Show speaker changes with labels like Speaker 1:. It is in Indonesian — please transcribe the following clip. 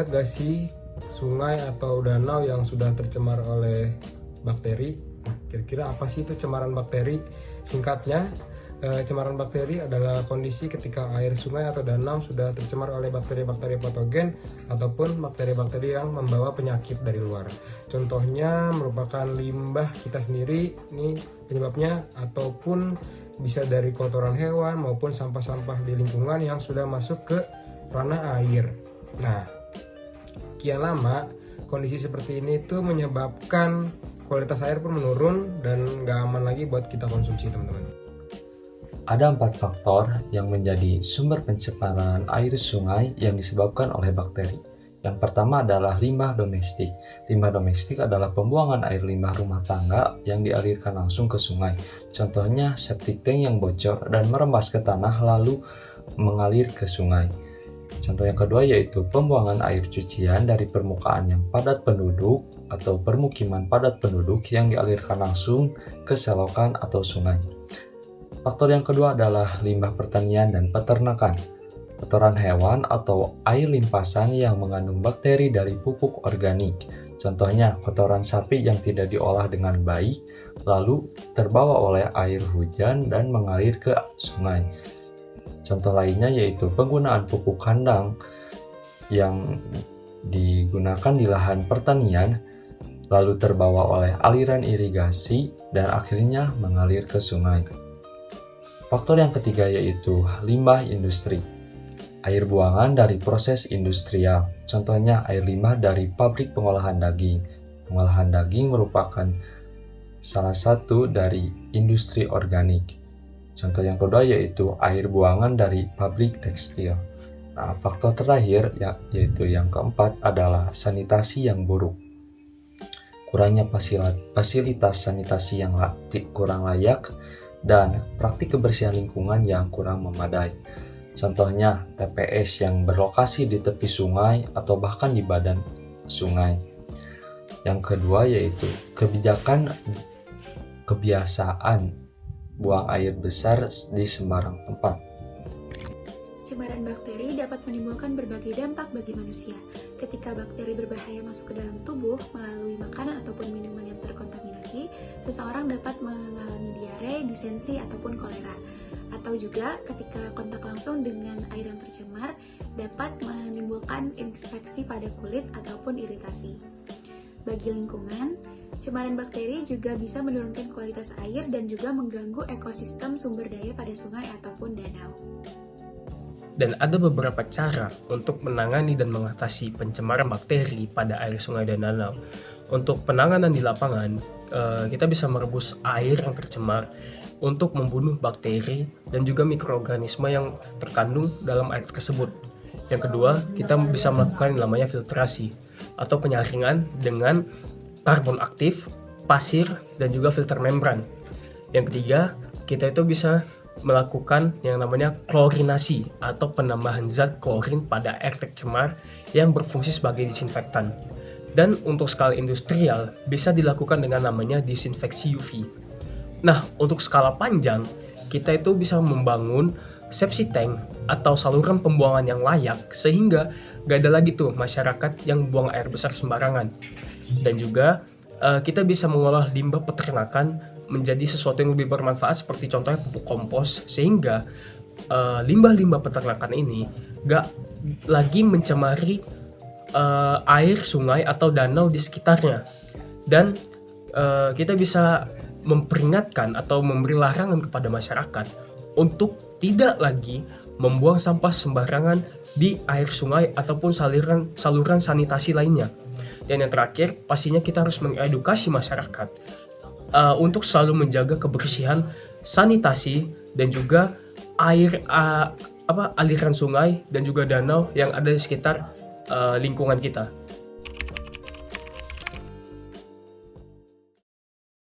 Speaker 1: lihat gak sih sungai atau danau yang sudah tercemar oleh bakteri? Nah, kira-kira apa sih itu cemaran bakteri? Singkatnya, cemaran bakteri adalah kondisi ketika air sungai atau danau sudah tercemar oleh bakteri-bakteri patogen ataupun bakteri-bakteri yang membawa penyakit dari luar. Contohnya merupakan limbah kita sendiri, ini penyebabnya, ataupun bisa dari kotoran hewan maupun sampah-sampah di lingkungan yang sudah masuk ke ranah air. Nah, kian lama kondisi seperti ini tuh menyebabkan kualitas air pun menurun dan nggak aman lagi buat kita konsumsi, teman-teman.
Speaker 2: Ada 4 faktor yang menjadi sumber pencemaran air sungai yang disebabkan oleh bakteri. Yang pertama adalah limbah domestik. Limbah domestik adalah pembuangan air limbah rumah tangga yang dialirkan langsung ke sungai. Contohnya septic tank yang bocor dan merembas ke tanah lalu mengalir ke sungai. Contoh yang kedua yaitu pembuangan air cucian dari permukaan yang padat penduduk atau permukiman padat penduduk yang dialirkan langsung ke selokan atau sungai. Faktor yang kedua adalah limbah pertanian dan peternakan. Kotoran hewan atau air limpasan yang mengandung bakteri dari pupuk organik. Contohnya kotoran sapi yang tidak diolah dengan baik lalu terbawa oleh air hujan dan mengalir ke sungai. Contoh lainnya yaitu penggunaan pupuk kandang yang digunakan di lahan pertanian lalu terbawa oleh aliran irigasi dan akhirnya mengalir ke sungai. Faktor yang ketiga yaitu limbah industri. Air buangan dari proses industrial, contohnya air limbah dari pabrik pengolahan daging. Pengolahan daging merupakan salah satu dari industri organik. Contoh yang kedua yaitu air buangan dari pabrik tekstil. Nah, faktor terakhir yaitu yang keempat adalah sanitasi yang buruk. Kurangnya fasilitas sanitasi yang kurang layak dan praktik kebersihan lingkungan yang kurang memadai. Contohnya TPS yang berlokasi di tepi sungai atau bahkan di badan sungai. Yang kedua yaitu kebiasaan buang air besar di sembarang tempat.
Speaker 3: Cemaran bakteri dapat menimbulkan berbagai dampak bagi manusia. Ketika bakteri berbahaya masuk ke dalam tubuh melalui makanan ataupun minuman yang terkontaminasi, seseorang dapat mengalami diare, disentri, ataupun kolera. Atau juga ketika kontak langsung dengan air yang tercemar dapat menimbulkan infeksi pada kulit ataupun iritasi. Bagi lingkungan, cemaran bakteri juga bisa menurunkan kualitas air dan juga mengganggu ekosistem sumber daya pada sungai ataupun danau.
Speaker 4: Dan ada beberapa cara untuk menangani dan mengatasi pencemaran bakteri pada air sungai dan danau. Untuk penanganan di lapangan, kita bisa merebus air yang tercemar untuk membunuh bakteri dan juga mikroorganisme yang terkandung dalam air tersebut. Yang kedua, kita bisa melakukan yang namanya filtrasi atau penyaringan dengan karbon aktif, pasir, dan juga filter membran. Yang ketiga, kita itu bisa melakukan yang namanya klorinasi atau penambahan zat klorin pada air tercemar yang berfungsi sebagai disinfektan. Dan untuk skala industrial bisa dilakukan dengan namanya disinfeksi UV. Nah, untuk skala panjang kita itu bisa membangun septic tank atau saluran pembuangan yang layak sehingga gak ada lagi tuh masyarakat yang buang air besar sembarangan. Dan juga kita bisa mengolah limbah peternakan menjadi sesuatu yang lebih bermanfaat seperti contohnya pupuk kompos sehingga limbah-limbah peternakan ini gak lagi mencemari air sungai atau danau di sekitarnya. Dan kita bisa memperingatkan atau memberi larangan kepada masyarakat untuk tidak lagi membuang sampah sembarangan di air sungai ataupun saluran sanitasi lainnya. Dan yang terakhir, pastinya kita harus mengedukasi masyarakat untuk selalu menjaga kebersihan sanitasi dan juga aliran sungai dan juga danau yang ada di sekitar lingkungan kita.